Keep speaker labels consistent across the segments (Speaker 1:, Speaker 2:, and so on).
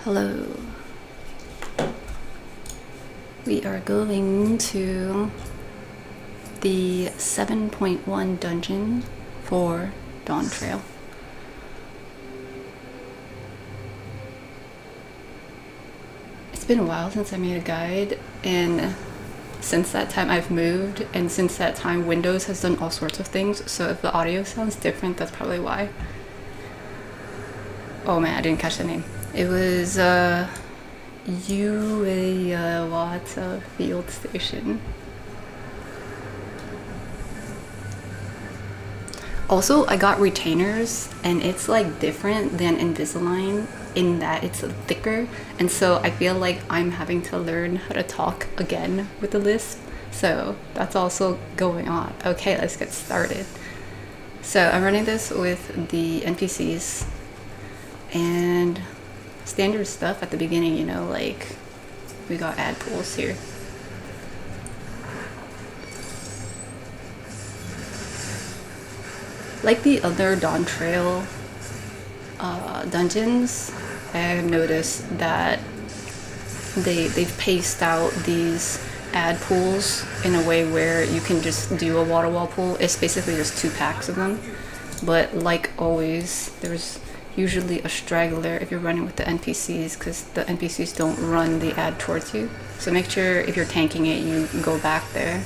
Speaker 1: Hello. We are going to the 7.1 dungeon for Dawntrail. It's been a while since I made a guide, and since that time I've moved, and since that time Windows has done all sorts of things, so if the audio sounds different, that's probably why. Oh man, I didn't catch the name. It was Yuweyawata Field Station. Also, I got retainers, and it's like different than Invisalign in that it's thicker, and so I feel like I'm having to learn how to talk again with the lisp, so that's also going on. Okay, let's get started. So I'm running this with the NPCs and standard stuff at the beginning, you know, like we got ad pools here. Like the other Dawntrail dungeons, I have noticed that they've paced out these ad pools in a way where you can just do a water wall pool. It's basically just 2 packs of them, but like always, there's usually a straggler if you're running with the NPCs, because the NPCs don't run the ad towards you. So make sure if you're tanking it, you go back there.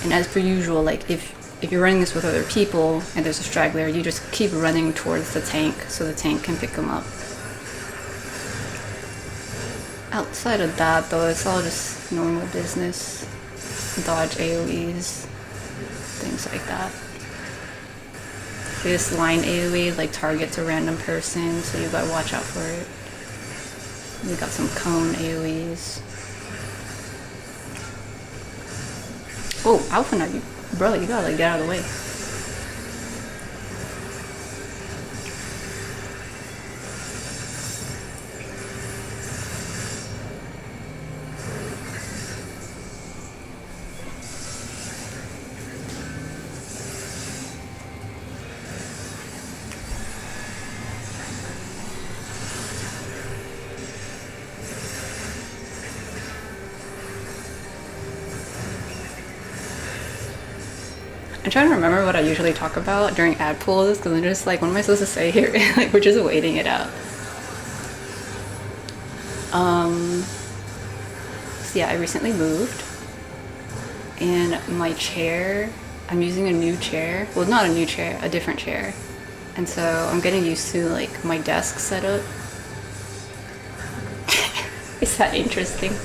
Speaker 1: And as per usual, like if you're running this with other people and there's a straggler, you just keep running towards the tank so the tank can pick them up. Outside of that though, it's all just normal business. Dodge AoEs, things like that. This line AoE like targets a random person, so you gotta watch out for it. We got some cone AoEs. Oh, Alpha Knight, bro, you gotta like get out of the way. I'm trying to remember what I usually talk about during ad pools, because I'm just like, what am I supposed to say here? Like, we're just waiting it out. So yeah, I recently moved, and my chair, I'm using a new chair. Well, not a new chair, a different chair. And so I'm getting used to like my desk setup. Is that interesting?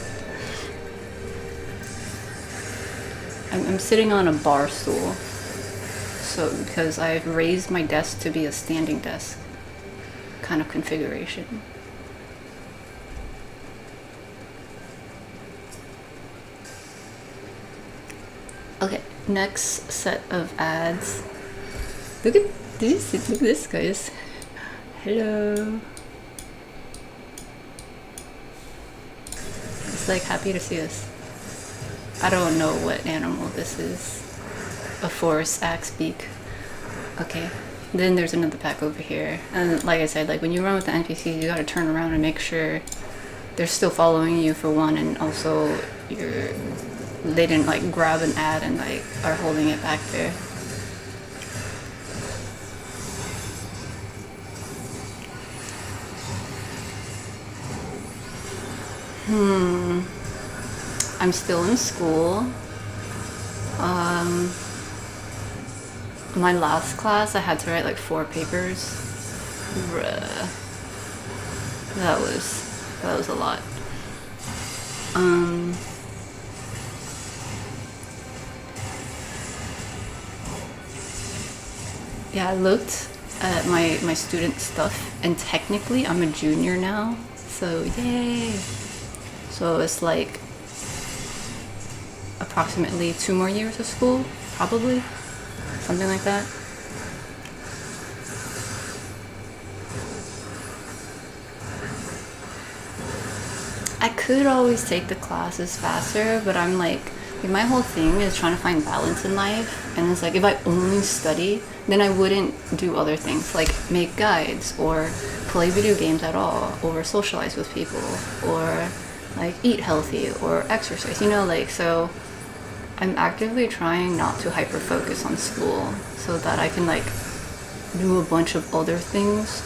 Speaker 1: I'm sitting on a bar stool, so because I've raised my desk to be a standing desk kind of configuration. Okay, next set of ads. Look at this, guys. Hello. It's like happy to see us. I don't know what animal this is. A forest axe beak. Okay. Then there's another pack over here. And like I said, like when you run with the NPCs, you gotta turn around and make sure they're still following you for one, and also they didn't like grab an ad and like are holding it back there. I'm still in school. My last class I had to write like 4 papers. Bruh. That was a lot. Yeah, I looked at my student stuff, and technically I'm a junior now, so yay. So it's like approximately 2 more years of school, probably, something like that. I could always take the classes faster, but I'm like my whole thing is trying to find balance in life, and it's like if I only study, then I wouldn't do other things like make guides or play video games at all, or socialize with people, or like eat healthy or exercise, you know, like, so I'm actively trying not to hyper focus on school so that I can like do a bunch of other things,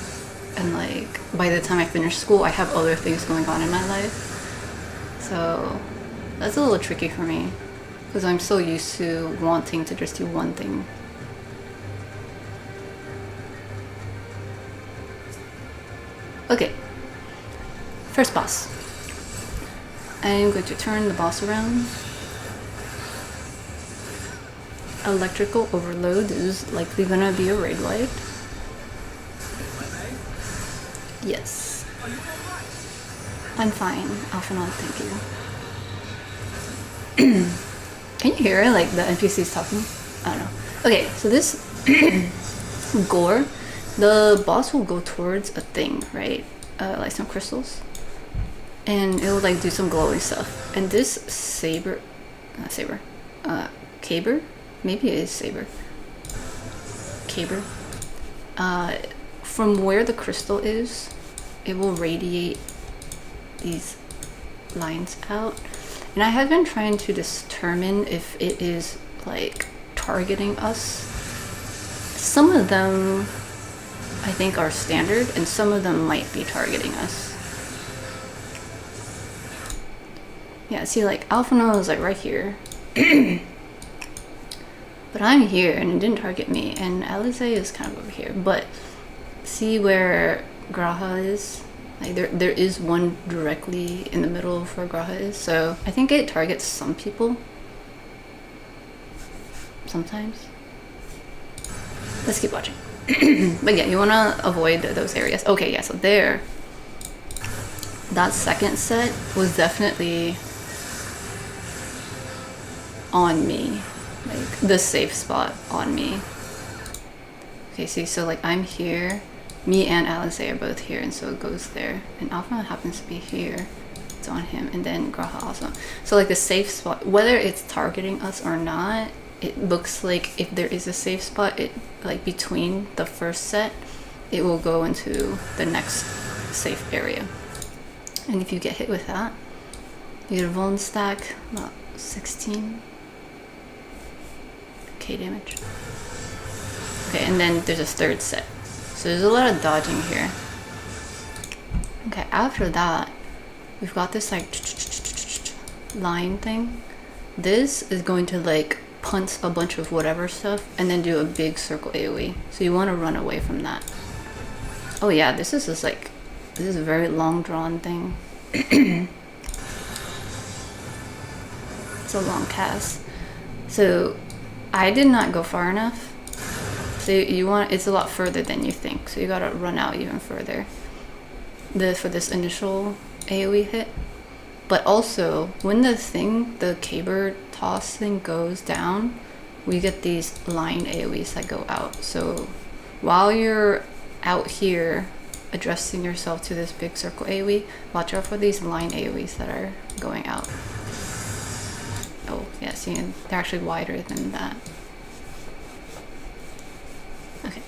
Speaker 1: and like by the time I finish school I have other things going on in my life. So that's a little tricky for me because I'm so used to wanting to just do one thing. Okay, first boss. I'm going to turn the boss around. Electrical overload is likely gonna be a raid wipe. Yes. I'm fine. Alphanod, thank you. Can you hear it? Like the NPCs talking? I don't know. Okay, so this gore, the boss will go towards a thing, right? Like some crystals. And it will like do some glowing stuff. And this saber, not saber, caber? Maybe it is saber. Caber. From where the crystal is, it will radiate these lines out. And I have been trying to determine if it is like targeting us. Some of them I think are standard, and some of them might be targeting us. Yeah, see, like Alphano is like right here. But I'm here and it didn't target me, and Alize is kind of over here. But see where Graha is? Like there is one directly in the middle of where Graha is. So I think it targets some people. Sometimes. Let's keep watching. But yeah, you want to avoid those areas. Okay, yeah, so there. That second set was definitely on me. Like the safe spot on me. Okay, see, so like I'm here. Me and Alice are both here, and so it goes there. And Alpha happens to be here. It's on him, and then Graha also. So like the safe spot, whether it's targeting us or not, it looks like if there is a safe spot, it like between the first set, it will go into the next safe area. And if you get hit with that, you get a vuln stack, about 16k damage. Okay, and then there's a third set. So there's a lot of dodging here. Okay, after that, we've got this like line thing. This is going to like punt a bunch of whatever stuff and then do a big circle AoE. So you want to run away from that. Oh yeah, this is just like, this is a very long drawn thing. It's a long cast. So I did not go far enough. So you want, it's a lot further than you think. So you gotta run out even further. For this initial AoE hit. But also, when the thing, the caber toss thing goes down, we get these line AoEs that go out. So while you're out here addressing yourself to this big circle AoE, watch out for these line AoEs that are going out. Oh, yeah, see, they're actually wider than that. Okay.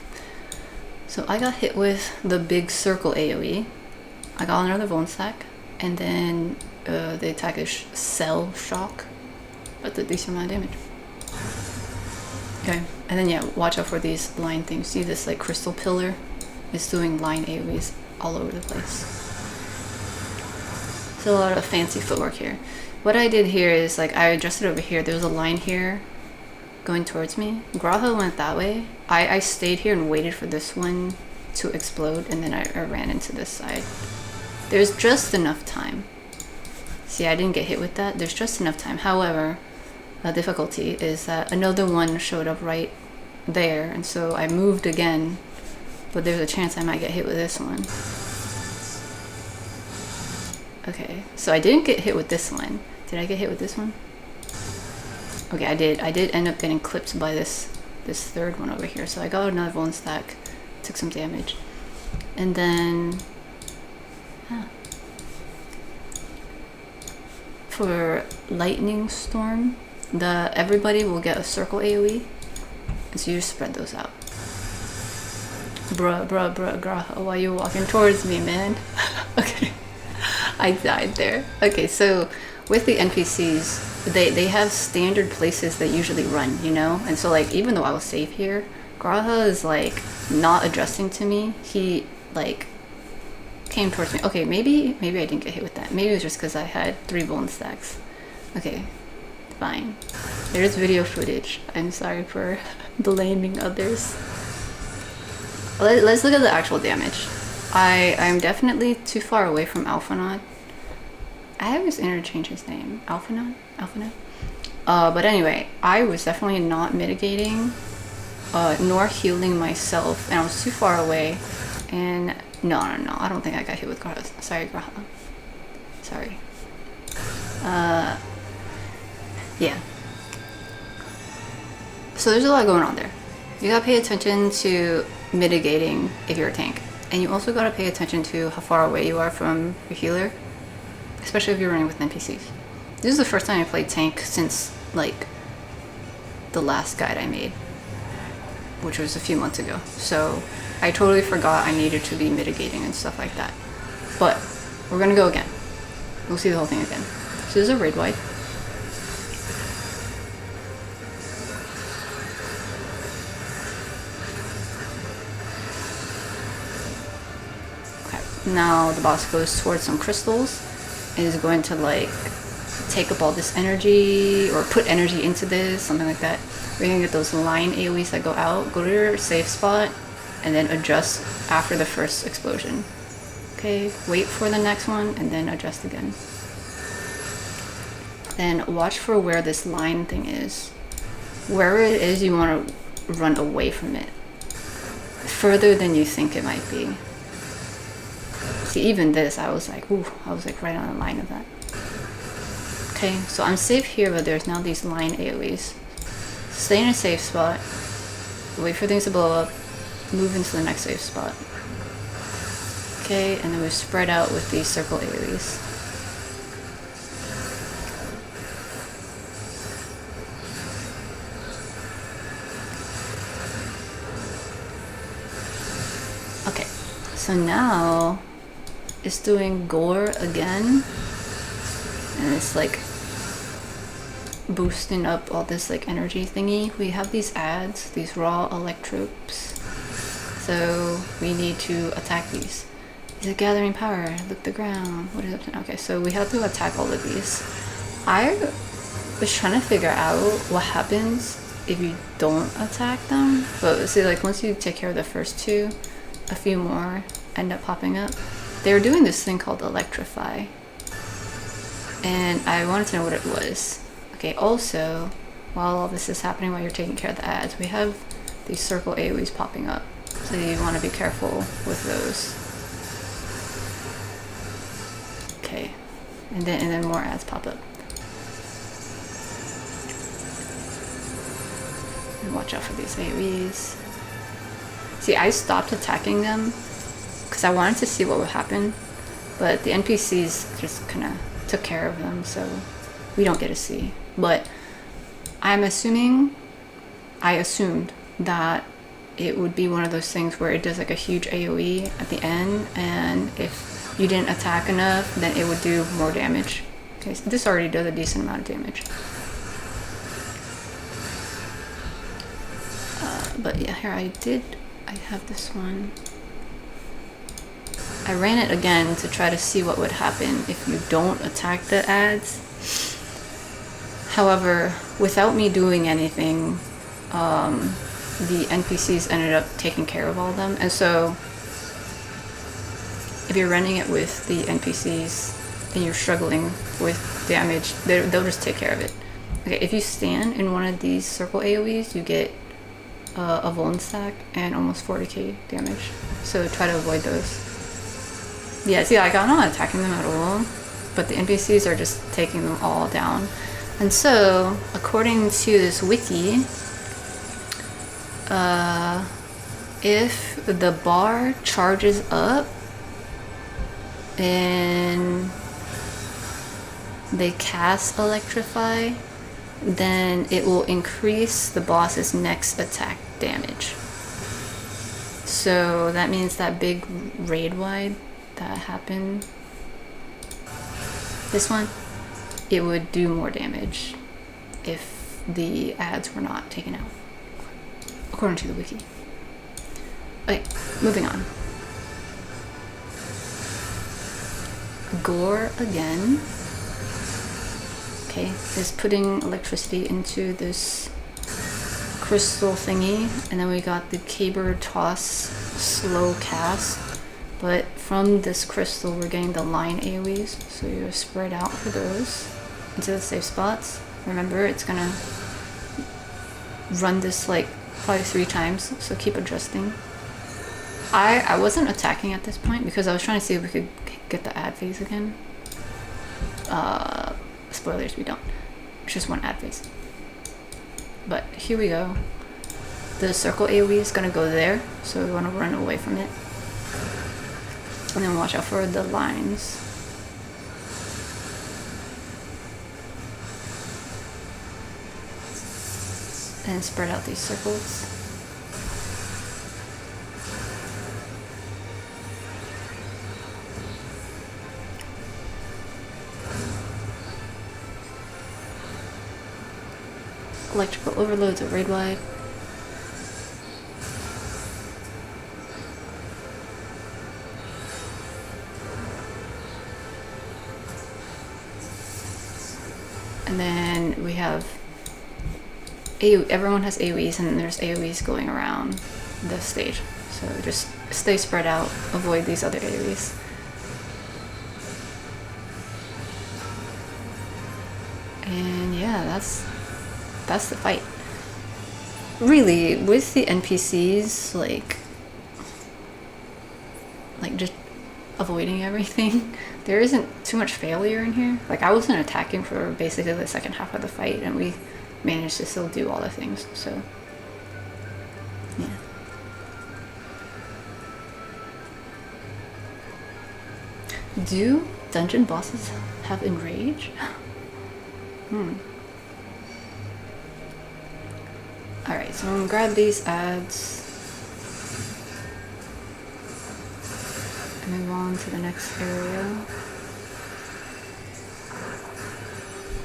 Speaker 1: So I got hit with the big circle AoE. I got another vuln stack, and then the attack is cell shock, but a decent amount of damage. Okay, and then yeah, watch out for these line things. See this like crystal pillar? It's doing line AoEs all over the place. So a lot of fancy footwork here. What I did here is like I adjusted over here. There was a line here going towards me. Graha went that way. I stayed here and waited for this one to explode, and then I ran into this side. There's just enough time. See, I didn't get hit with that. There's just enough time. However, the difficulty is that another one showed up right there, and so I moved again, but there's a chance I might get hit with this one. Okay, so I didn't get hit with this one. Did I get hit with this one? Okay, I did. I did end up getting clipped by this third one over here. So I got another vuln stack, took some damage, and then for lightning storm, everybody will get a circle AoE, and so you just spread those out. Bruh, Graha, why you walking towards me, man? Okay. I died there. Okay, so with the NPCs, they have standard places they usually run, you know? And so like even though I was safe here, Graha is like not adjusting to me. He like came towards me. Okay, maybe I didn't get hit with that. Maybe it was just because I had 3 bone stacks. Okay, fine. There's video footage. I'm sorry for blaming others. Let's look at the actual damage. I'm definitely too far away from Alphanod. I always interchange his name. Alphanod? But anyway, I was definitely not mitigating, nor healing myself, and I was too far away. And no, I don't think I got hit with Graha. Sorry, Graha. Sorry. Yeah. So there's a lot going on there. You gotta pay attention to mitigating if you're a tank. And you also gotta pay attention to how far away you are from your healer, especially if you're running with NPCs. This is the first time I played tank since like the last guide I made, which was a few months ago. So I totally forgot I needed to be mitigating and stuff like that. But we're gonna go again. We'll see the whole thing again. So this is a raid wipe. Now the boss goes towards some crystals and is going to like take up all this energy or put energy into this, something like that. We're gonna get those line AoEs that go out, go to your safe spot, and then adjust after the first explosion. Okay, wait for the next one and then adjust again. Then watch for where this line thing is. Wherever it is, you want to run away from it. Further than you think it might be. See, even this, I was like, ooh, I was like right on the line of that. Okay, so I'm safe here, but there's now these line AoEs. Stay in a safe spot, wait for things to blow up, move into the next safe spot. Okay, and then we spread out with these circle AoEs. Okay, so now it's doing gore again, and it's like boosting up all this like energy thingy. We have these ads, these raw electropes, so we need to attack these. Is it gathering power? Look the ground. What is it? Okay, so we have to attack all of these. I was trying to figure out what happens if you don't attack them, but see, like once you take care of the first 2, a few more end up popping up. They were doing this thing called electrify, and I wanted to know what it was. Okay, also, while all this is happening, while you're taking care of the ads, we have these circle AoEs popping up, so you want to be careful with those. Okay, and then more ads pop up. And watch out for these AoEs. See, I stopped attacking them because I wanted to see what would happen, but the NPCs just kind of took care of them, so we don't get to see. But I assumed that it would be one of those things where it does like a huge AoE at the end, and if you didn't attack enough, then it would do more damage. Okay, so this already does a decent amount of damage. But yeah, here I have this one. I ran it again to try to see what would happen if you don't attack the ads. However, without me doing anything, the NPCs ended up taking care of all of them. And so if you're running it with the NPCs and you're struggling with damage, they'll just take care of it. Okay, if you stand in one of these circle AoEs, you get a Vuln stack and almost 40k damage. So try to avoid those. Yeah, see, like, I'm not attacking them at all, but the NPCs are just taking them all down. And so, according to this wiki, if the bar charges up and they cast Electrify, then it will increase the boss's next attack damage. So that means that big raid wide that happened, this one, it would do more damage if the ads were not taken out, according to the wiki. Okay, moving on. Gore again. Okay, is putting electricity into this crystal thingy, and then we got the Caber Toss slow cast, but from this crystal we're getting the line AoEs, so you're spread out for those into the safe spots. Remember, it's gonna run this like probably 3 times, so keep adjusting. I wasn't attacking at this point because I was trying to see if we could get the ad phase again. Spoilers, we don't. It's just one ad phase. But here we go. The circle AoE is gonna go there, so we want to run away from it. And then watch out for the lines. And spread out these circles. Electrical overloads at raid wide. And then we have everyone has AoEs, and there's AoEs going around the stage. So just stay spread out, avoid these other AoEs. And yeah, that's the fight. Really, with the NPCs, like just avoiding everything, there isn't too much failure in here. Like, I wasn't attacking for basically the second half of the fight, and we managed to still do all the things, so yeah. Do dungeon bosses have enrage? Alright, so I'm gonna grab these ads and move on to the next area.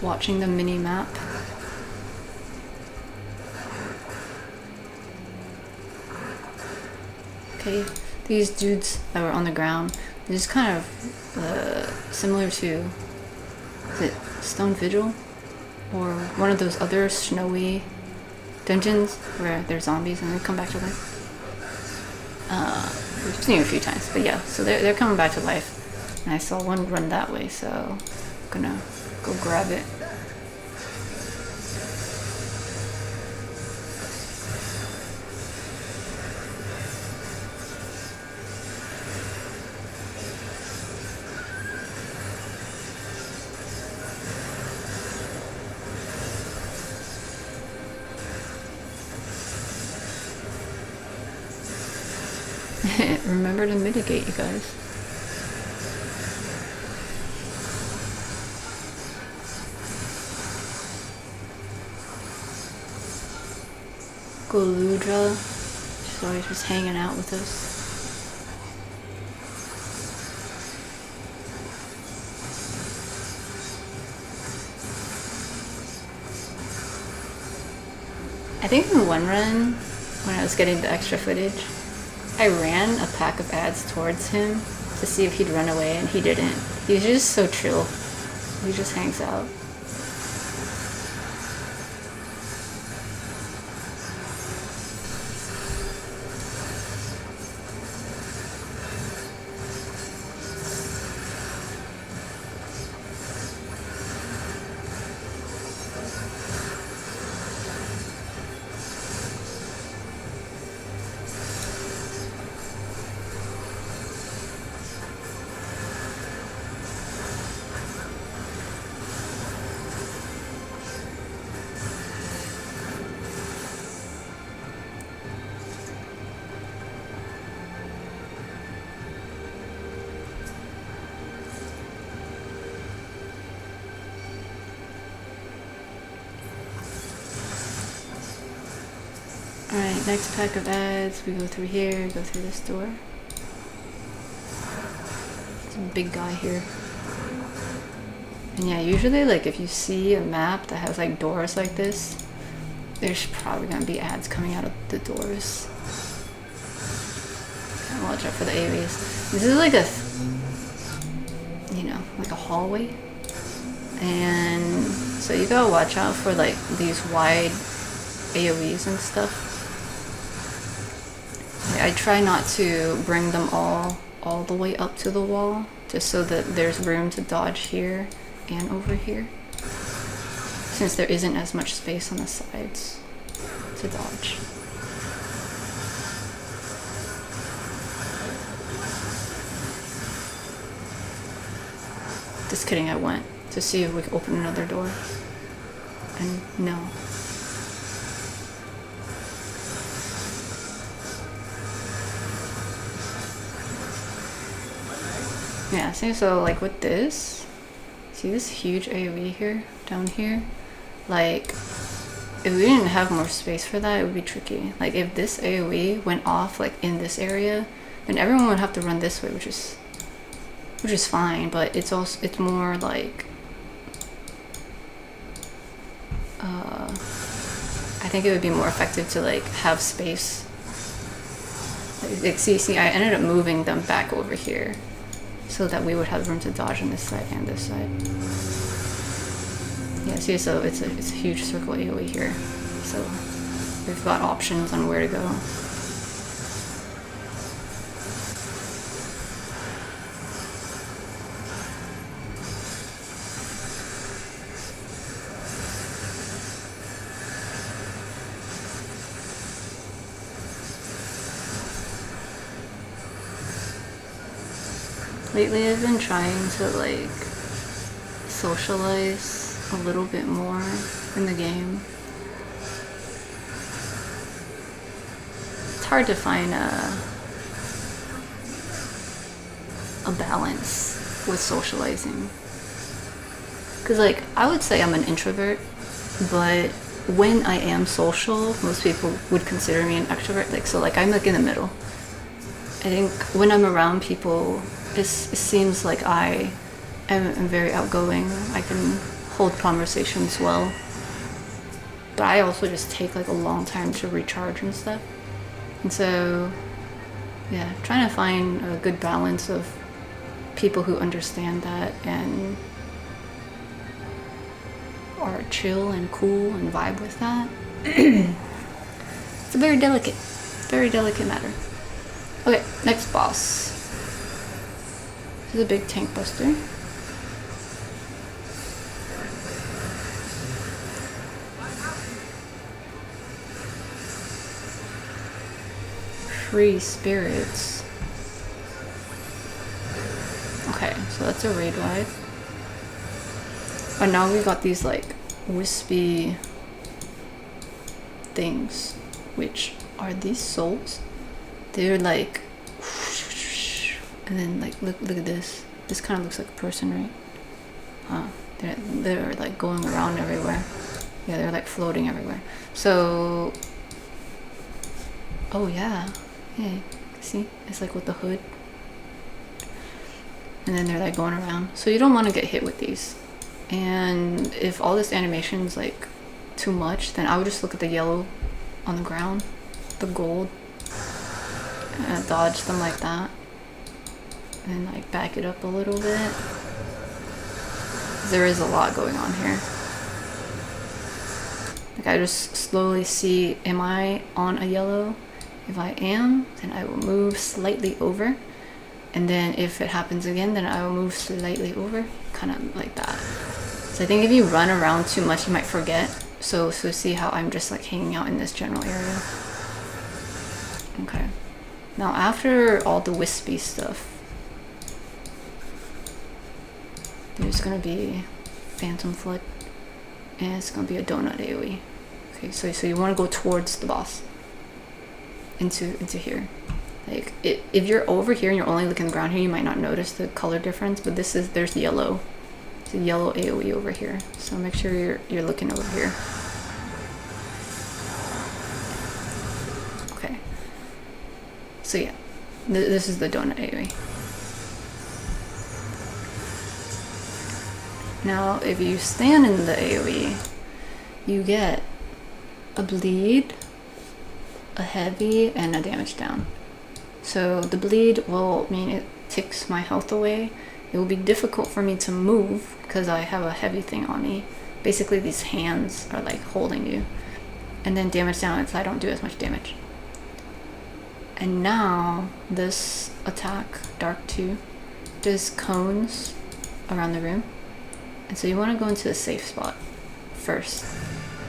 Speaker 1: Watching the mini map. Okay, these dudes that were on the ground, they're just kind of similar to, is it Stone Vigil? Or one of those other snowy dungeons where they're zombies and they come back to life. We've seen it a few times, but yeah, so they're coming back to life. And I saw one run that way, so I'm gonna go grab it. Remember to mitigate, you guys. Goludra, she's always just hanging out with us. I think in one run, when I was getting the extra footage, I ran a pack of ads towards him to see if he'd run away, and he didn't. He's just so chill. He just hangs out. Alright, next pack of ads. We go through here, go through this door. There's a big guy here. And yeah, usually like if you see a map that has like doors like this, there's probably gonna be ads coming out of the doors. Gotta watch out for the AoEs. This is like a, you know, like a hallway. And so you gotta watch out for like these wide AoEs and stuff. I try not to bring them all the way up to the wall, just so that there's room to dodge here and over here, since there isn't as much space on the sides to dodge. Just kidding, I went to see if we could open another door, and no. Yeah, see, so like with this, see this huge AoE here, down here? Like, if we didn't have more space for that, it would be tricky. Like, if this AoE went off like in this area, then everyone would have to run this way, which is fine, but it's also, it's more like, I think it would be more effective to like have space. Like, see, I ended up moving them back over here, so that we would have room to dodge on this side and this side. Yeah, see, so it's a huge circle AoE here. So we've got options on where to go. Lately I've been trying to like socialize a little bit more in the game. It's hard to find a balance with socializing. Cause like, I would say I'm an introvert, but when I am social, most people would consider me an extrovert. Like, so like I'm like in the middle. I think when I'm around people, it seems like I am very outgoing. I can hold conversations well, but I also just take like a long time to recharge and stuff. And so, yeah, trying to find a good balance of people who understand that and are chill and cool and vibe with that. It's a very delicate matter. Okay, next boss. This is a big tank buster. Free spirits. Okay, so that's a raid ride. And now we got these like wispy things, which are these souls. They're like, and then like look at this. This kind of looks like a person, right? They're like going around everywhere. Yeah, they're like floating everywhere. So, oh yeah, see, it's like with the hood, and then they're like going around. So you don't want to get hit with these. And if all this animation is like too much, then I would just look at the yellow on the ground, the gold, and dodge them like that, and like back it up a little bit. There is a lot going on here. Like I just slowly see, am I on a yellow? If I am, then I will move slightly over, and then if it happens again, then I will move slightly over, kind of like that. So I think if you run around too much, you might forget. So see how I'm just like hanging out in this general area. Okay. Now after all the wispy stuff, there's gonna be Phantom Flood, and it's gonna be a donut AoE. Okay, so you want to go towards the boss, into here. Like if you're over here and you're only looking at the ground here, you might not notice the color difference, but there's yellow. It's a yellow AoE over here, so make sure you're looking over here. So yeah, this is the donut AoE. Now, if you stand in the AoE, you get a bleed, a heavy, and a damage down. So the bleed will mean it takes my health away. It will be difficult for me to move because I have a heavy thing on me. Basically, these hands are like holding you. And then damage down if I don't do as much damage. And now this attack, Dark 2, does cones around the room. And so you want to go into a safe spot first.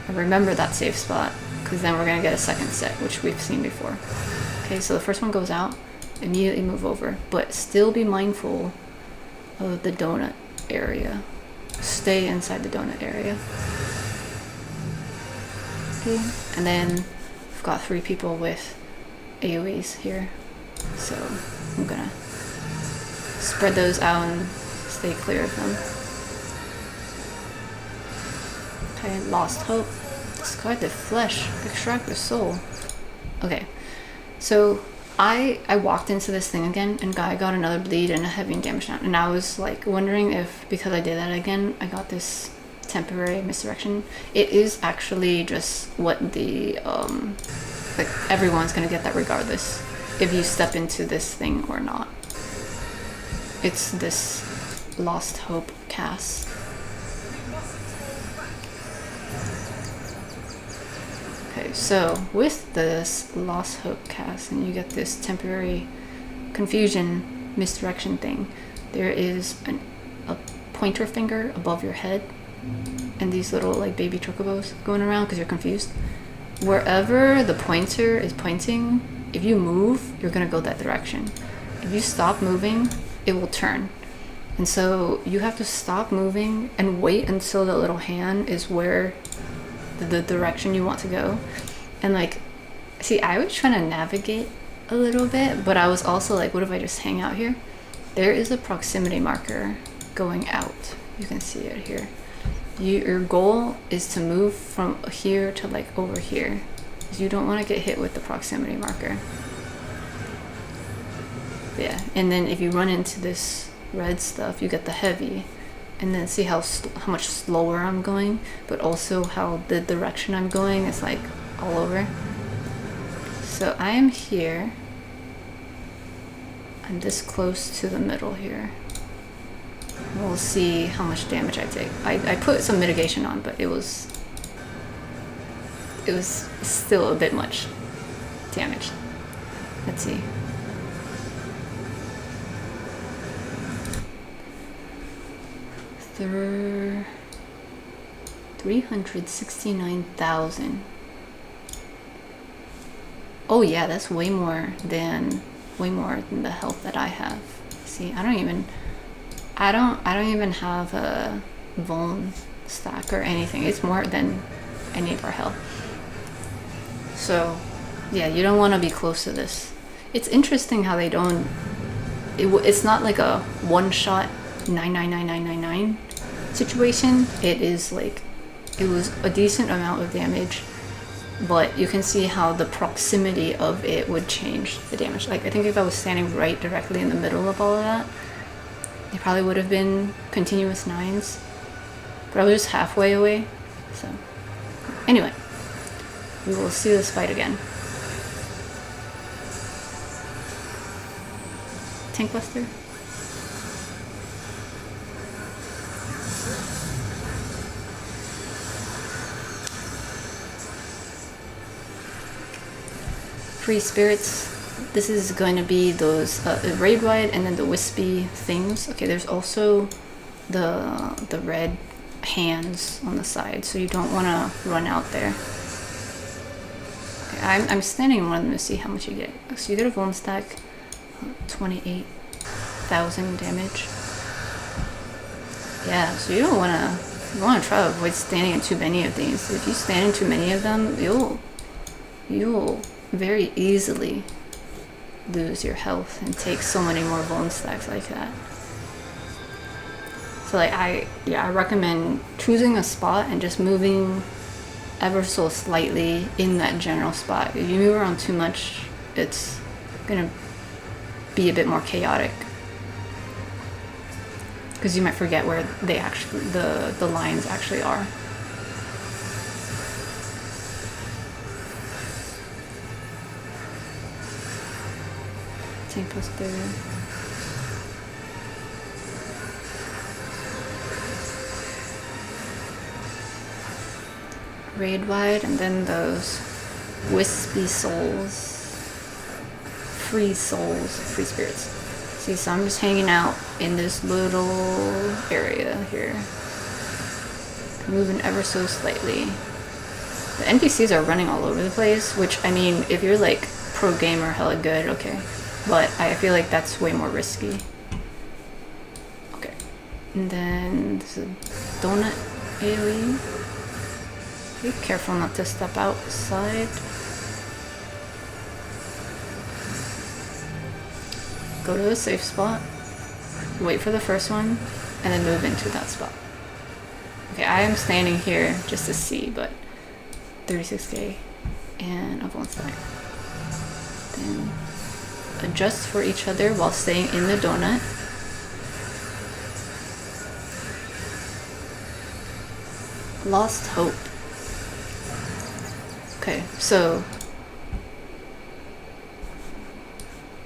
Speaker 1: And remember that safe spot, because then we're going to get a second set, which we've seen before. Okay, so the first one goes out, immediately move over, but still be mindful of the donut area. Stay inside the donut area. Okay, and then we've got 3 people with AoEs here. So I'm going to spread those out and stay clear of them. Okay, lost hope. Discard the flesh. Extract the soul. Okay, so I walked into this thing again, and I got another bleed and a heavy damage down. And I was like wondering if, because I did that again, I got this temporary misdirection. It is actually just what the, like everyone's gonna get that regardless if you step into this thing or not. It's this lost hope cast. Okay, so with this lost hope cast, and you get this temporary confusion misdirection thing, there is a pointer finger above your head and these little like baby chocobos going around because you're confused. Wherever the pointer is pointing, if you move, you're gonna go that direction. If you stop moving, it will turn. And so you have to stop moving and wait until the little hand is where the direction you want to go. And like, see, I was trying to navigate a little bit, but I was also like, what if I just hang out here? There is a proximity marker going out. You can see it here. Your goal is to move from here to like over here. You don't want to get hit with the proximity marker. Yeah, and then if you run into this red stuff, you get the heavy. And then see how much slower I'm going, but also how the direction I'm going is like all over. So I am here. I'm this close to the middle here. We'll see how much damage I take. I put some mitigation on, but it was still a bit much damage. Let's see. There 369,000. Oh yeah, that's way more than the health that I have. See, I don't even have a vuln stack or anything. It's more than any of our health. So yeah, you don't want to be close to this. It's interesting how they don't. It's not like a one shot 99999 situation. It is like, it was a decent amount of damage, but you can see how the proximity of it would change the damage. Like, I think if I was standing right directly in the middle of all of that, it probably would have been continuous 9s, but I was just halfway away. So anyway, we will see this fight again. Tank Buster. Free spirits. This is going to be those raid wide and then the wispy things. Okay, there's also the red hands on the side, so you don't want to run out there. Okay, I'm standing in one of them to see how much you get. So you get a vuln stack, 28,000 damage. Yeah, so you want to try to avoid standing in too many of these. If you stand in too many of them, you'll very easily lose your health and take so many more vuln stacks like that. So like I recommend choosing a spot and just moving ever so slightly in that general spot. If you move around too much, it's gonna be a bit more chaotic. Because you might forget where they actually, the lines actually are. Plus 30. Raid wide, and then those wispy souls, free spirits. See, so I'm just hanging out in this little area here, moving ever so slightly. The NPCs are running all over the place, which, I mean, if you're like pro gamer, hella good, okay. But I feel like that's way more risky. Okay. And then there's a donut AoE. Be careful not to step outside. Go to a safe spot. Wait for the first one. And then move into that spot. Okay, I am standing here just to see, but 36k. And up one side. Then adjust for each other while staying in the donut. Lost hope. Okay, so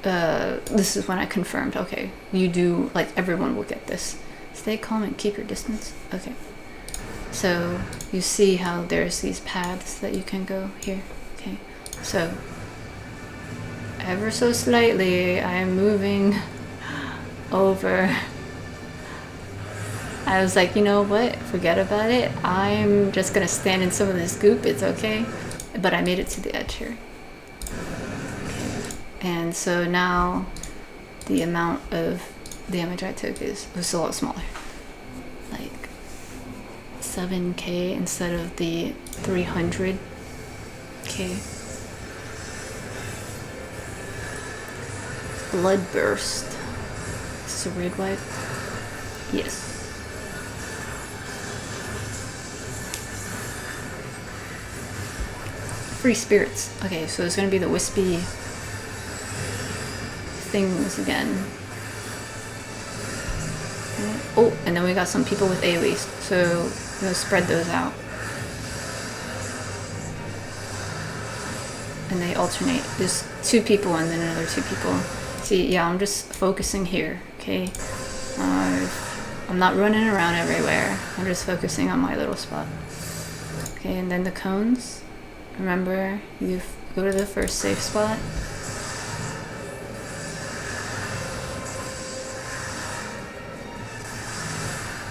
Speaker 1: this is when I confirmed, okay, you do, like, everyone will get this. Stay calm and keep your distance. Okay. So you see how there's these paths that you can go here. Okay. So ever so slightly, I am moving over. I was like, you know what? Forget about it. I'm just gonna stand in some of this goop. It's okay. But I made it to the edge here. Okay. And so now the amount of damage I took was a lot smaller. Like 7k instead of the 300k. Bloodburst. Is this a raid wipe? Yes. Free spirits. Okay, so it's gonna be the wispy things again. Okay. Oh, and then we got some people with AoEs, so we'll spread those out. And they alternate. There's 2 people and then another 2 people. See, yeah, I'm just focusing here, okay? I'm not running around everywhere. I'm just focusing on my little spot. Okay, and then the cones. Remember, you go to the first safe spot.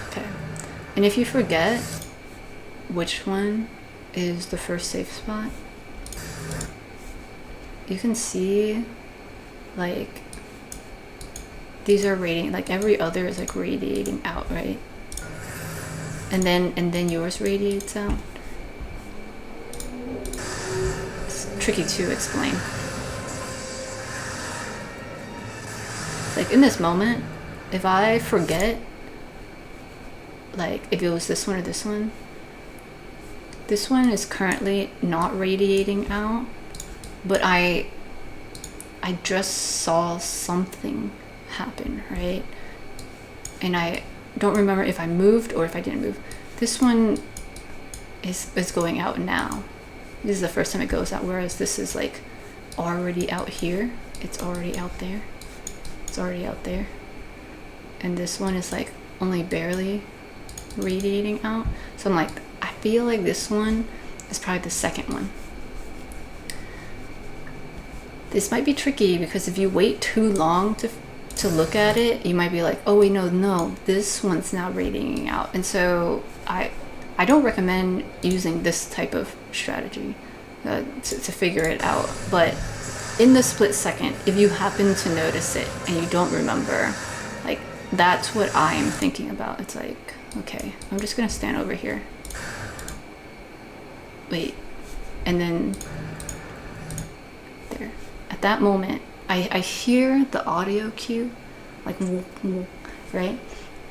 Speaker 1: Okay, and if you forget which one is the first safe spot, you can see, like, these are radiating, like every other is like radiating out, right? And then yours radiates out. Tricky to explain. Like in this moment, if I forget, like if it was this one or this one is currently not radiating out, but I just saw something happen, right? And I don't remember if I moved or if I didn't move. This one is going out now. This is the first time it goes out, whereas this is like already out here. It's already out there. It's already out there. And this one is like only barely radiating out. So I'm like, I feel like this one is probably the second one. This might be tricky because if you wait too long to look at it, you might be like, oh wait, no, this one's now radiating out. And so I don't recommend using this type of strategy to figure it out. But in the split second, if you happen to notice it and you don't remember, like that's what I'm thinking about. It's like, okay, I'm just gonna stand over here. Wait, and then there. At that moment, I hear the audio cue, like, right?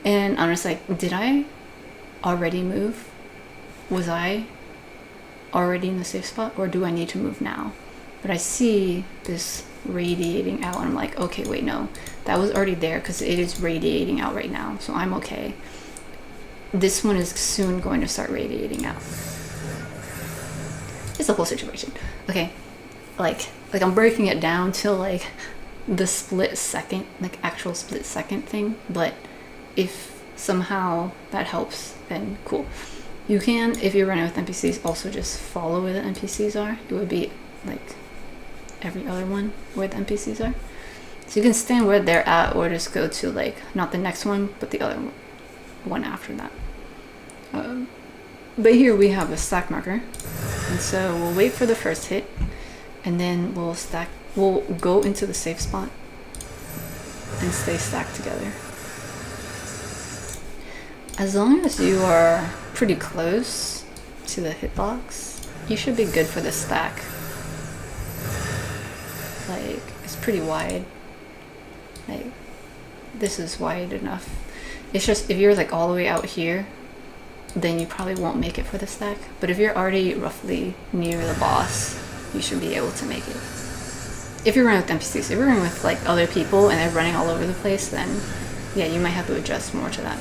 Speaker 1: And I'm just like, did I already move? Was I already in the safe spot, or do I need to move now? But I see this radiating out, and I'm like, okay, wait, no, that was already there because it is radiating out right now, so I'm okay. This one is soon going to start radiating out. It's a whole situation. Okay, like I'm breaking it down to like the split second, like actual split second thing, but if somehow that helps, then cool. You can, if you're running with NPCs, also just follow where the NPCs are. It would be like every other one where the NPCs are. So you can stand where they're at, or just go to like, not the next one, but the other one after that. But here we have a stack marker. And so we'll wait for the first hit, and then we'll go into the safe spot and stay stacked together. As long as you are pretty close to the hitbox, you should be good for the stack. Like, it's pretty wide. Like, this is wide enough. It's just, if you're like all the way out here, then you probably won't make it for the stack. But if you're already roughly near the boss, you should be able to make it. If you're running with NPCs, if you're running with like other people and they're running all over the place, then yeah, you might have to adjust more to that.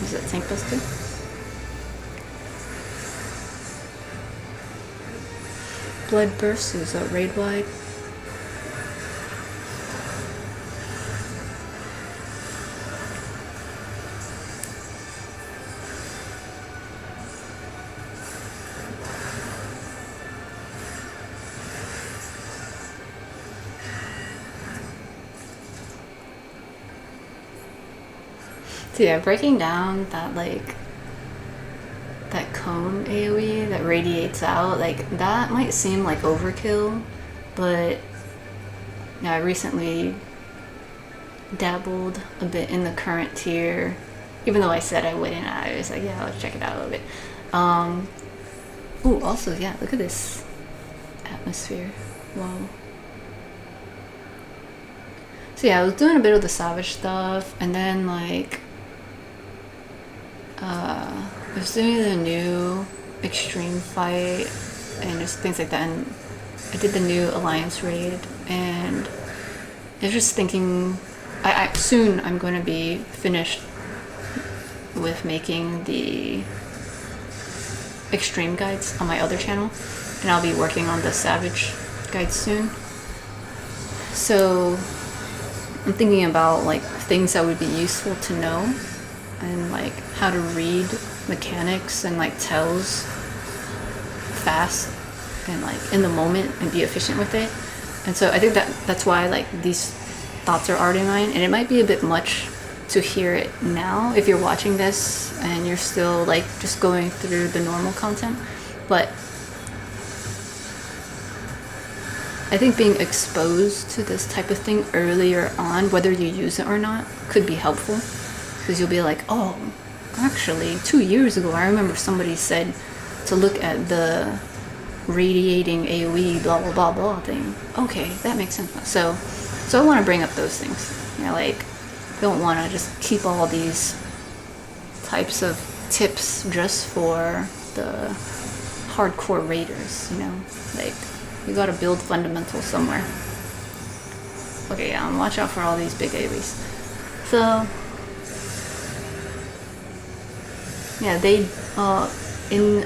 Speaker 1: Is that tank buster? Blood Burst is a raid wide. So yeah, breaking down that like that cone AoE that radiates out, like that might seem like overkill, but yeah, I recently dabbled a bit in the current tier, even though I said I wouldn't. I was like, yeah, let's check it out a little bit. Ooh, also, yeah, look at this atmosphere. Whoa. So yeah, I was doing a bit of the savage stuff, and then like I was doing the new extreme fight and just things like that, and I did the new alliance raid, and I was just thinking soon I'm going to be finished with making the extreme guides on my other channel, and I'll be working on the savage guides soon. So I'm thinking about like things that would be useful to know, and like how to read mechanics and like tells fast and like in the moment and be efficient with it. And so I think that's why like these thoughts are already mine, and it might be a bit much to hear it now if you're watching this and you're still like just going through the normal content, but I think being exposed to this type of thing earlier on, whether you use it or not, could be helpful, because you'll be like, oh, actually 2 years ago I remember somebody said to look at the radiating AoE blah blah blah blah thing. Okay, that makes sense. So I want to bring up those things. You know, like, don't want to just keep all these types of tips just for the hardcore raiders, you know? Like, you gotta build fundamentals somewhere. Okay, yeah, watch out for all these big AoEs. So yeah, they in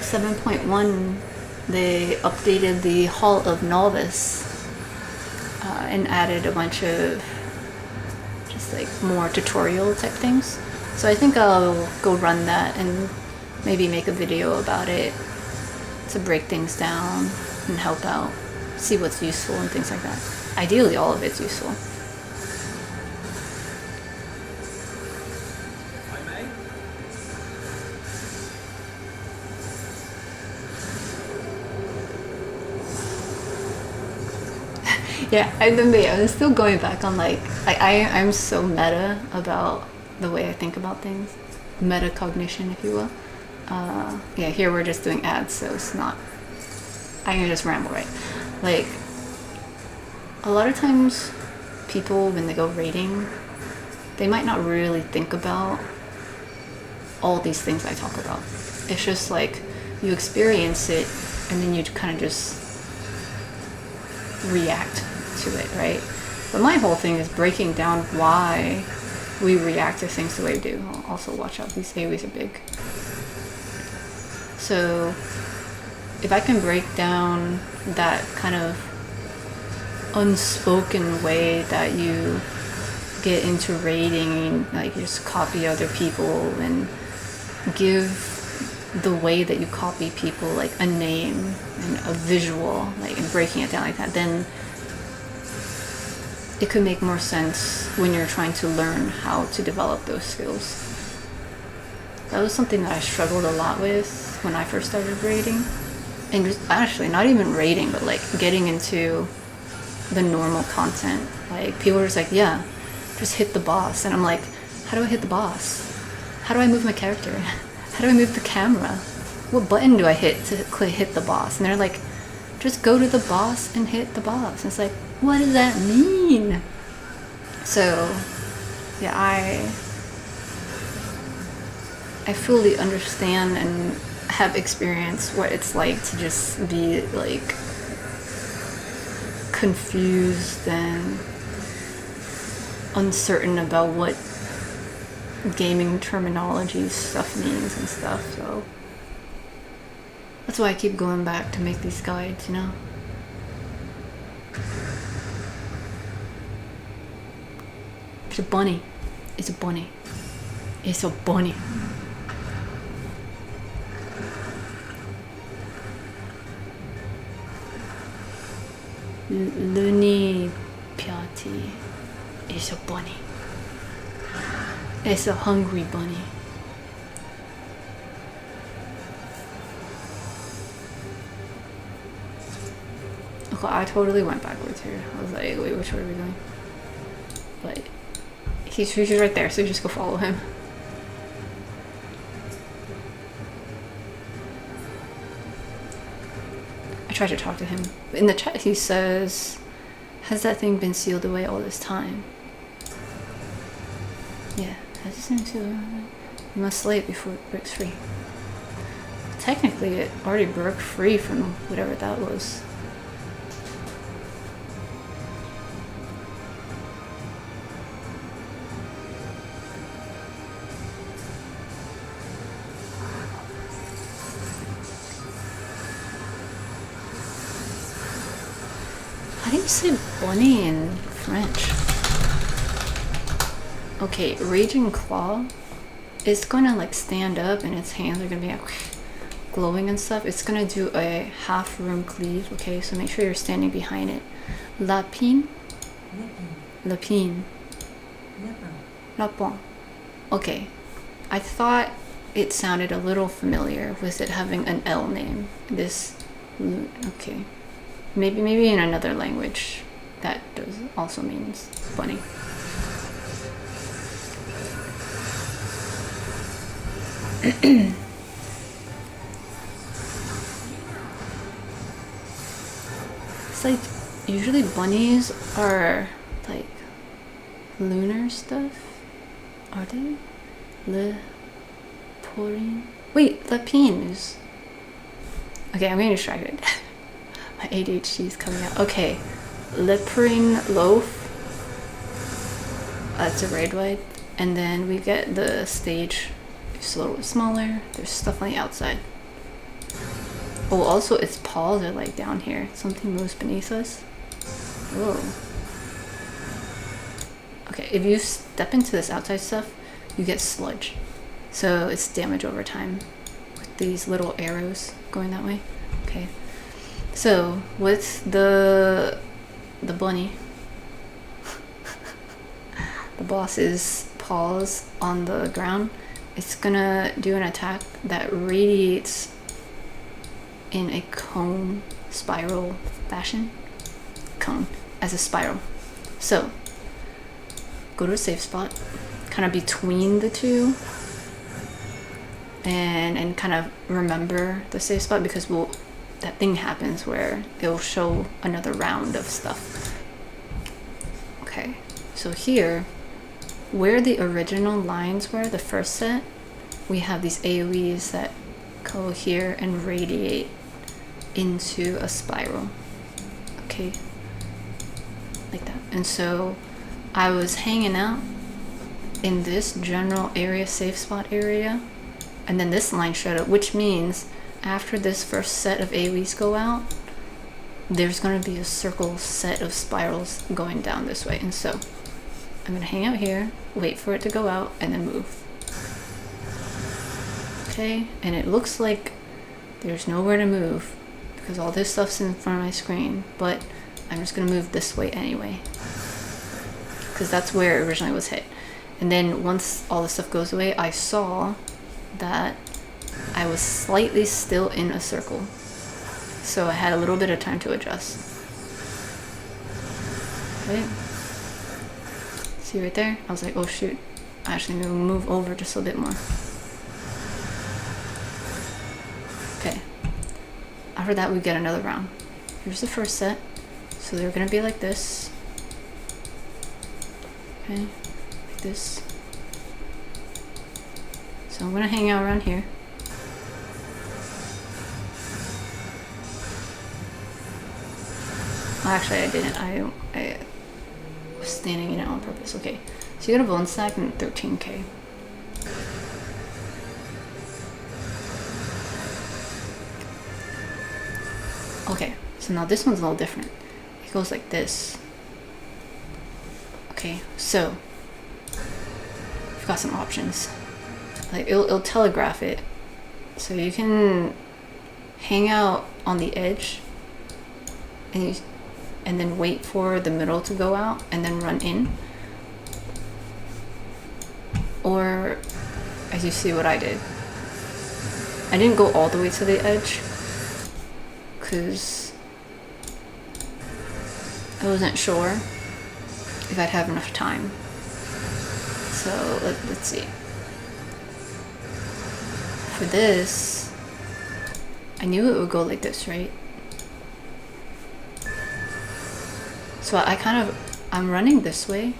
Speaker 1: 7.1 they updated the Hall of Novice and added a bunch of just like more tutorial type things. So I think I'll go run that and maybe make a video about it to break things down and help out, see what's useful and things like that. Ideally, all of it's useful. Yeah, I was still going back on like, I'm so meta about the way I think about things. Metacognition, if you will. Yeah, here we're just doing ads, so it's not, I can just ramble, right? Like, a lot of times people, when they go raiding, they might not really think about all these things I talk about. It's just like, you experience it, and then you kind of just react to it, right? But my whole thing is breaking down why we react to things the way we do. Also, watch out, these AoEs are big. So if I can break down that kind of unspoken way that you get into raiding, like you just copy other people and give the way that you copy people like a name and a visual, like, and breaking it down like that, then it could make more sense when you're trying to learn how to develop those skills. That was something that I struggled a lot with when I first started raiding, and just actually not even raiding, but like getting into the normal content. Like people were just like, yeah, just hit the boss, and I'm like, how do I hit the boss? How do I move my character? How do I move the camera? What button do I hit to hit the boss? And they're like, just go to the boss and hit the boss. And it's like, what does that mean? So yeah, I fully understand and have experienced what it's like to just be like confused and uncertain about what gaming terminology stuff means and stuff. So that's why I keep going back to make these guides, you know. It's a bunny. It's a bunny. It's a bunny. Luni Piati is a bunny. It's a hungry bunny. Okay, I totally went backwards here. I was like, wait, which way are we going? But he's right there, so you just go follow him. I tried to talk to him. In the chat he says, has that thing been sealed away all this time? Yeah, has this thing sealed away? You must slay it before it breaks free. Technically it already broke free from whatever that was. How do you say bunny in French? Okay, Raging Claw is gonna like stand up and its hands are gonna be like glowing and stuff. It's gonna do a half room cleave, okay? So make sure you're standing behind it. Lapin? Lapin. Lapin. Okay. I thought it sounded a little familiar with it having an L name. This, okay. Maybe in another language that does also means bunny. It's like usually bunnies are like lunar stuff. Are they? Le Porin? Wait, Lapine is. Okay, I'm getting distracted. My ADHD is coming out. Okay, Leprine Loaf. That's a raid wipe. And then we get the stage. It's a little bit smaller. There's stuff on the outside. Oh, also its paws are like down here. Something moves beneath us. Whoa. Okay, if you step into this outside stuff, you get sludge. So it's damage over time with these little arrows going that way. Okay. So with the bunny, the boss's paws on the ground, it's gonna do an attack that radiates in a cone spiral fashion. Cone as a spiral. So go to a safe spot, kind of between the two, and kind of remember the safe spot, because that thing happens where it'll show another round of stuff. Okay, so here, where the original lines were, the first set, we have these AoEs that go here and radiate into a spiral. Okay, like that. And so I was hanging out in this general area, safe spot area, and then this line showed up, which means after this first set of AoEs go out, there's going to be a circle set of spirals going down this way. And so I'm going to hang out here, wait for it to go out, and then move. Okay, and it looks like there's nowhere to move because all this stuff's in front of my screen, but I'm just going to move this way anyway because that's where it originally was hit. And then once all this stuff goes away, I saw that I was slightly still in a circle. So I had a little bit of time to adjust. Okay. See right there? I was like, oh shoot. I actually need to move over just a bit more. Okay. After that, we get another round. Here's the first set. So they're gonna be like this. Okay. Like this. So I'm gonna hang out around here. Well, actually, I didn't. I was standing in it on purpose. Okay, so you got a bone stack and 13k. Okay, so now this one's a little different. It goes like this. Okay, so we've got some options. Like it'll telegraph it, so you can hang out on the edge and then wait for the middle to go out and then run in. Or, as you see what I did, I didn't go all the way to the edge because I wasn't sure if I'd have enough time. So let's see. For this, I knew it would go like this, right? So I'm running this way.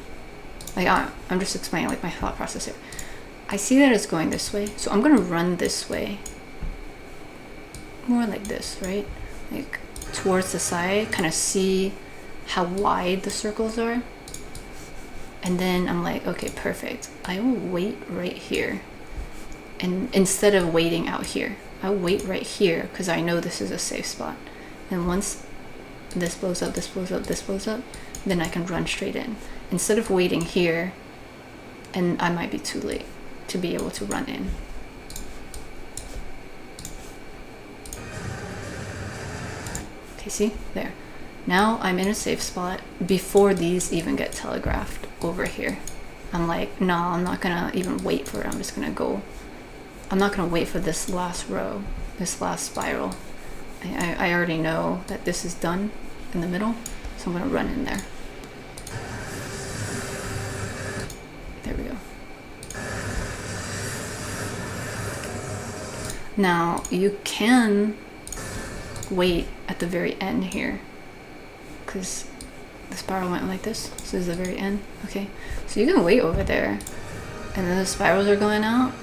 Speaker 1: Like I'm just explaining like my thought process here. I see that it's going this way, so I'm gonna run this way. More like this, right? Like towards the side, kind of see how wide the circles are. And then I'm like, okay, perfect. I will wait right here. And instead of waiting out here, I'll wait right here because I know this is a safe spot. And once this blows up, this blows up, this blows up, then I can run straight in. Instead of waiting here, and I might be too late to be able to run in. Okay, see? There. Now I'm in a safe spot before these even get telegraphed over here. I'm like, no, I'm not gonna even wait for it. I'm just gonna go. I'm not gonna wait for this last row, this last spiral. I already know that this is done in the middle, so I'm gonna run in there. There we go. Now you can wait at the very end here, because the spiral went like this. So this is the very end. Okay, so you can wait over there, and then the spirals are going out.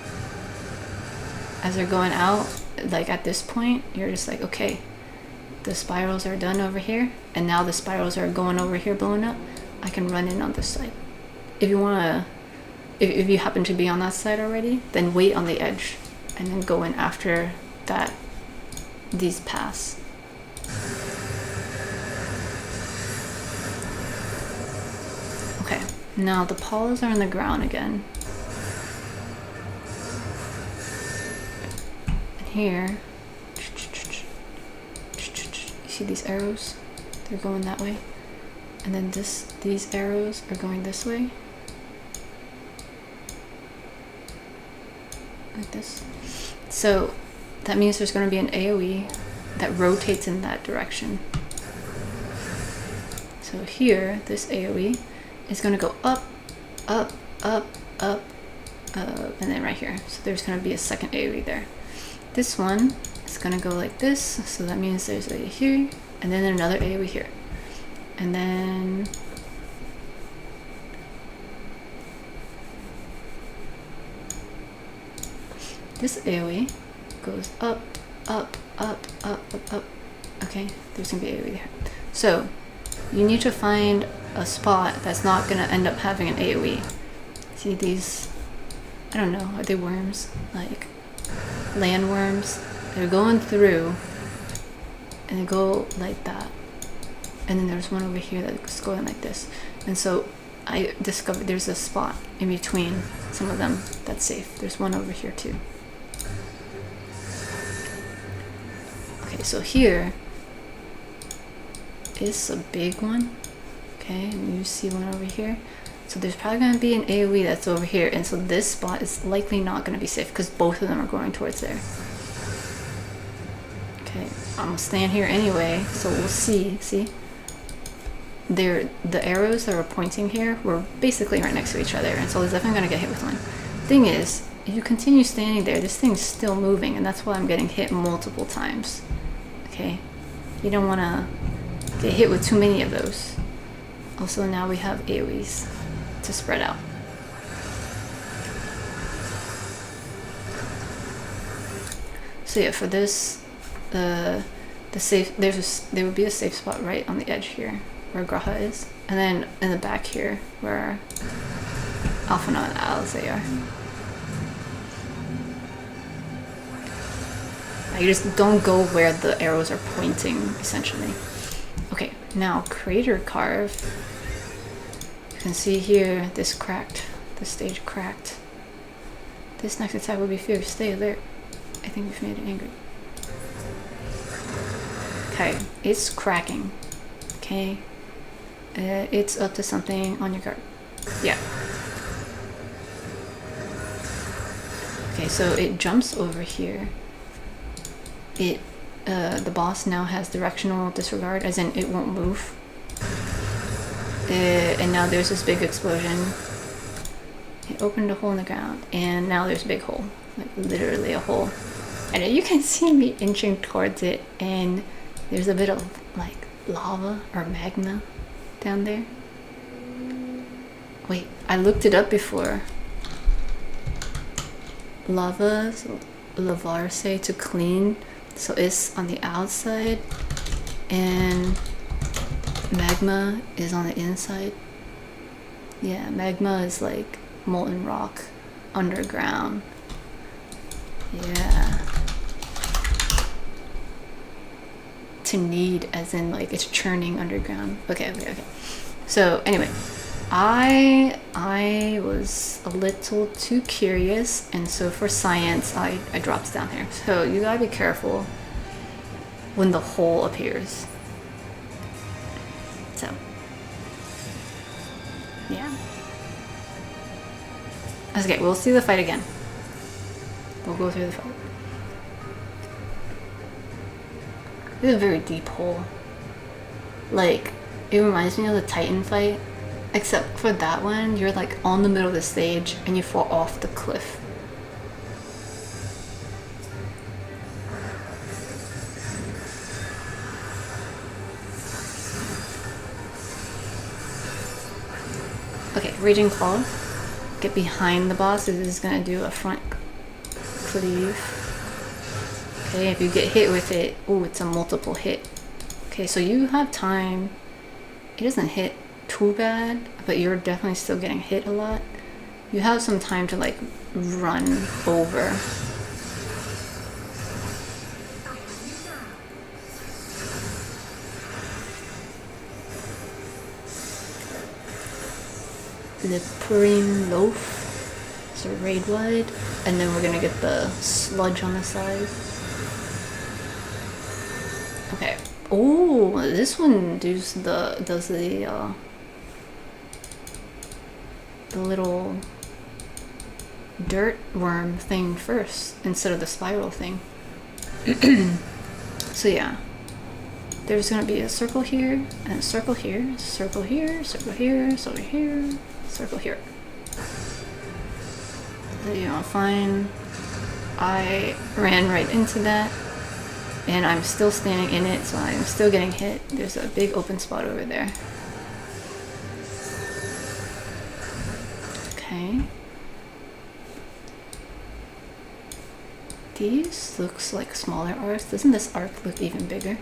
Speaker 1: As they're going out, like at this point, you're just like, okay, the spirals are done over here, and now the spirals are going over here, blowing up. I can run in on this side. If you wanna, if you happen to be on that side already, then wait on the edge, and then go in after that. These pass. Okay, now the polos are on the ground again. Here, you see these arrows? They're going that way. And then these arrows are going this way. Like this. So that means there's going to be an AoE that rotates in that direction. So here, this AoE is going to go up, up, up, up, and then right here. So there's going to be a second AoE there. This one is gonna go like this, so that means there's a here, and then another AoE here. And then this AoE goes up, up, up, up, up, up. Okay, there's gonna be AoE there. So you need to find a spot that's not gonna end up having an AoE. See these, I don't know, are they worms? Like land worms? They're going through and they go like that. And then there's one over here that's going like this. And so I discovered there's a spot in between some of them that's safe. There's one over here too. Okay, so here is a big one. Okay, and you see one over here. So there's probably going to be an AoE that's over here. And so this spot is likely not going to be safe because both of them are going towards there. Okay, I'm going to stand here anyway. So we'll see. See? The arrows that are pointing here were basically right next to each other, and so it's definitely going to get hit with one. Thing is, if you continue standing there, this thing's still moving, and that's why I'm getting hit multiple times. Okay? You don't want to get hit with too many of those. Also, now we have AoEs to spread out. So yeah, for this, the safe, there would be a safe spot right on the edge here, where Graha is, and then in the back here where Alphana and Alizé are. You just don't go where the arrows are pointing, essentially. Okay, now Crater Carve. You can see here this cracked, this stage cracked. This next attack will be fierce. Stay alert. I think we've made it angry. Okay, it's cracking. Okay. It's up to something on your guard. Yeah. Okay, so it jumps over here. The boss now has directional disregard, as in it won't move. And now there's this big explosion. It opened a hole in the ground, and now there's a big hole. Like, literally a hole. And you can see me inching towards it, and there's a bit of, like, lava or magma down there. Wait, I looked it up before. Lava, so lavarse, to clean, so it's on the outside, and magma is on the inside. Yeah, magma is like molten rock underground. Yeah. To knead, as in like it's churning underground. Okay. So anyway, I was a little too curious, and so for science I dropped down here. So you gotta be careful when the hole appears. So yeah. Okay, we'll see the fight again. We'll go through the fight. This is a very deep hole. Like, it reminds me of the Titan fight, except for that one, you're like on the middle of the stage and you fall off the cliff. Okay, Raging Claw. Get behind the boss. This is gonna do a front cleave. Okay, if you get hit with it, oh, it's a multiple hit. Okay, so you have time. It doesn't hit too bad, but you're definitely still getting hit a lot. You have some time to like run over. The Purim Loaf, so raid wide, and then we're gonna get the sludge on the side. Okay. Oh, this one does the little dirt worm thing first instead of the spiral thing. So yeah, there's gonna be a circle here and a circle here, circle here, circle here, circle here, circle here. So, you know, fine. I ran right into that, and I'm still standing in it, so I'm still getting hit. There's a big open spot over there. Okay. These looks like smaller arcs. Doesn't this arc look even bigger?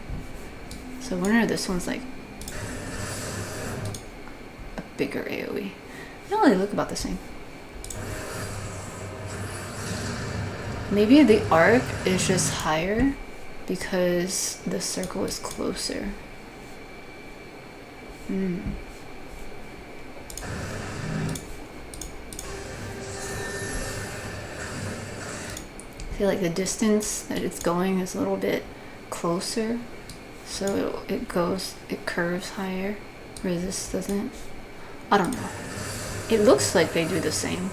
Speaker 1: So I wonder if this one's like bigger AoE. No, they look about the same. Maybe the arc is just higher because the circle is closer. I feel like the distance that it's going is a little bit closer, so it curves higher, whereas this doesn't. I don't know. It looks like they do the same.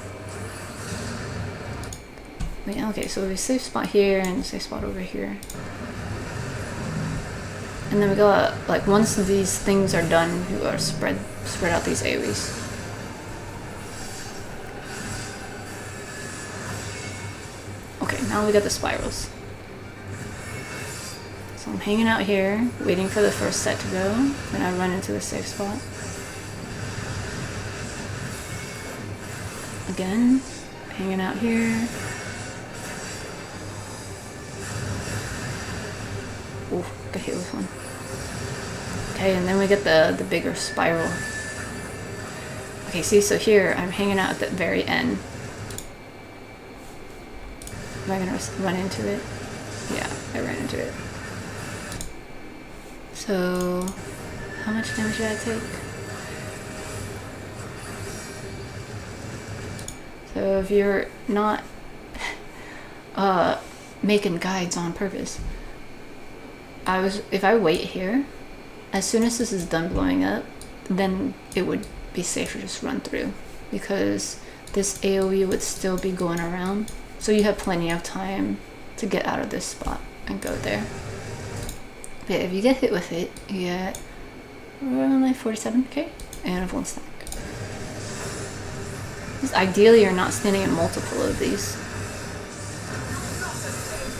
Speaker 1: But yeah, okay, so we safe spot here and a safe spot over here. And then we got, like, once these things are done, we gotta spread out these AoEs. Okay, now we got the spirals. So I'm hanging out here, waiting for the first set to go. Then I run into the safe spot. Again, hanging out here. Ooh, got hit with one. Okay, and then we get the bigger spiral. Okay, see, so here I'm hanging out at the very end. Am I gonna run into it? Yeah, I ran into it. So, how much damage did I take? So if you're not making guides on purpose, if I wait here, as soon as this is done blowing up, then it would be safer to just run through, because this AoE would still be going around. So you have plenty of time to get out of this spot and go there. But if you get hit with it, you get around like 47k and of one stack. Because ideally you're not standing in multiple of these.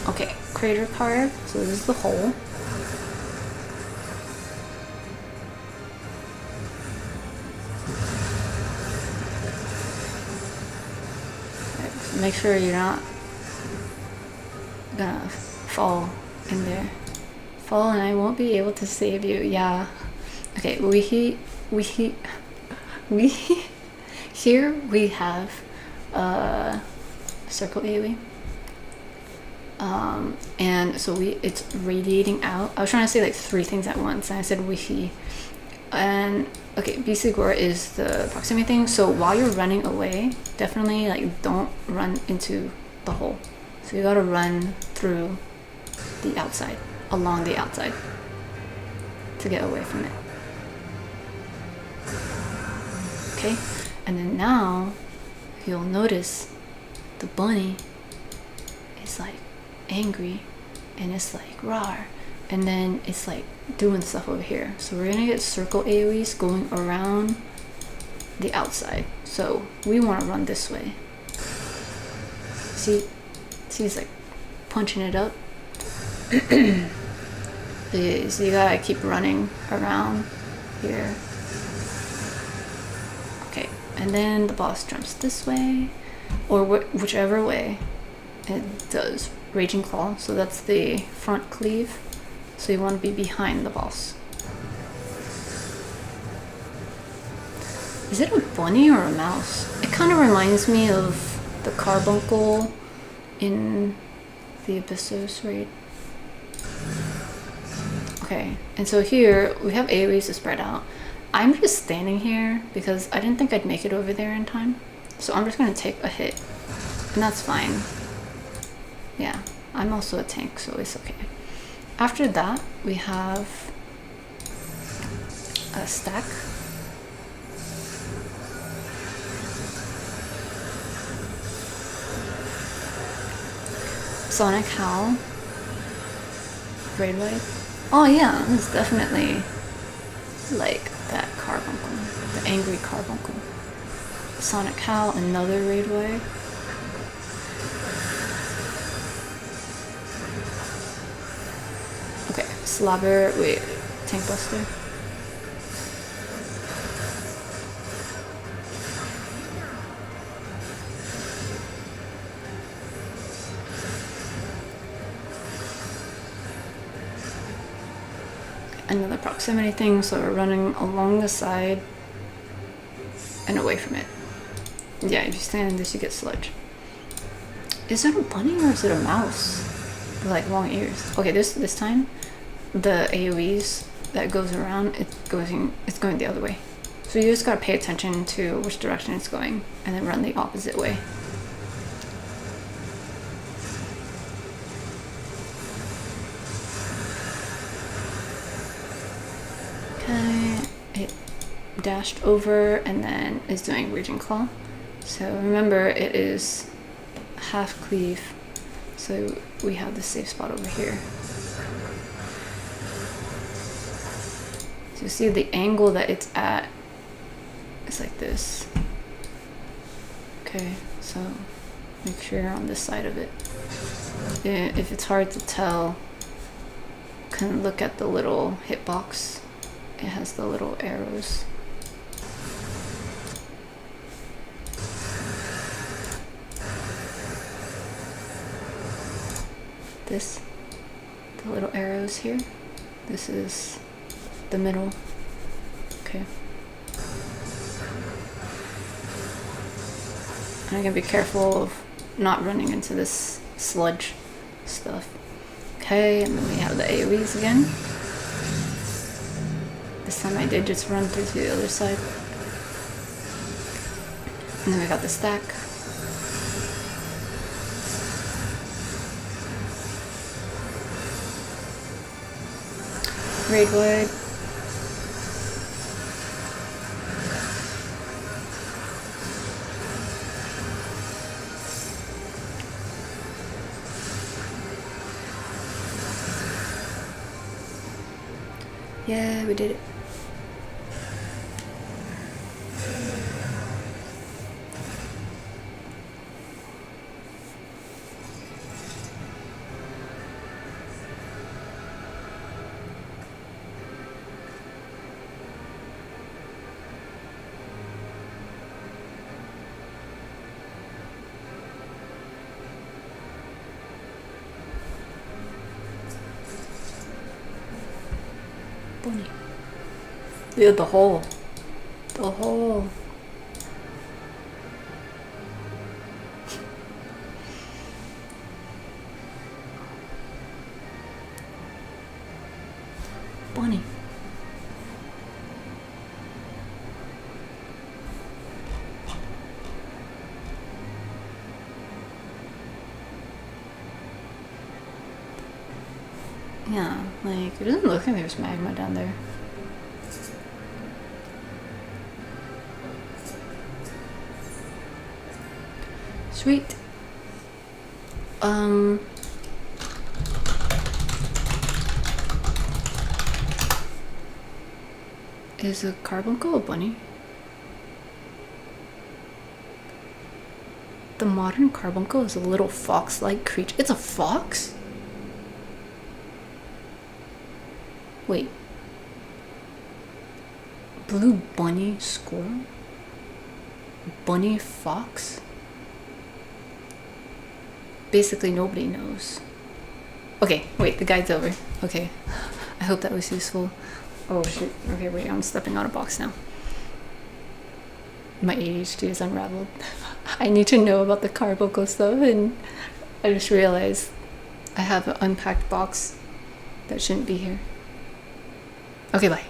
Speaker 1: Okay, crater carve. So this is the hole. Make sure you're not gonna fall in there. Fall and I won't be able to save you. Yeah. Okay, here we have circle AoE. And so it's radiating out. I was trying to say like 3 things at once and I said we. And okay, BC Gore is the proximity thing. So while you're running away, definitely like don't run into the hole. So you gotta run through the outside, along the outside, to get away from it. Okay, and then now you'll notice the bunny is like angry and it's like rawr. And then it's like doing stuff over here. So we're gonna get circle AoEs going around the outside. So we want to run this way. See, he's like punching it up. So you gotta keep running around here. Okay, and then the boss jumps this way, or whichever way it does. Raging Claw. So that's the front cleave. So you want to be behind the boss. Is it a bunny or a mouse? It kind of reminds me of the carbuncle in the Abyssos raid. Okay, and so here we have AoEs to spread out. I'm just standing here because I didn't think I'd make it over there in time. So I'm just going to take a hit. And that's fine. Yeah, I'm also a tank, so it's okay. After that, we have a stack. Sonic Howl. Raid Wipe. Oh yeah, it's definitely like that carbuncle. The angry carbuncle. Sonic Howl, another Raid Wipe. Okay, Slobber, wait, Tank Buster. Another proximity thing, so we're running along the side. and away from it. Yeah, if you stand in this, you get sludge. Is it a bunny or is it a mouse with like long ears? Okay, this time the AoEs that goes around, it's going the other way. So you just gotta pay attention to which direction it's going and then run the opposite way. Okay, it dashed over and then is doing Raging Claw. So remember, it is half cleave, so we have the safe spot over here. So you see the angle that it's at is like this. Okay, so make sure you're on this side of it. If it's hard to tell, can look at the little hitbox. It has the little arrows. This, the little arrows here, this is the middle. Okay. And I'm gonna be careful of not running into this sludge stuff. Okay, and then we have the AoEs again. This time I did just run through to the other side. And then we got the stack. Raid wide. Yeah, we did it. Bunny. Yeah, the hole. The hole. Bunny. Yeah, like, it doesn't look like there's magma down there. Sweet. Is a carbuncle a bunny? The modern carbuncle is a little fox-like creature. It's a fox? Wait. Blue bunny squirrel? Bunny fox? Basically nobody knows. Okay, wait, the guide's over. Okay, I hope that was useful. Oh shit, okay, wait, I'm stepping on a box now. My ADHD is unraveled. I need to know about the carbuncle stuff, and I just realized I have an unpacked box that shouldn't be here. Okay, bye.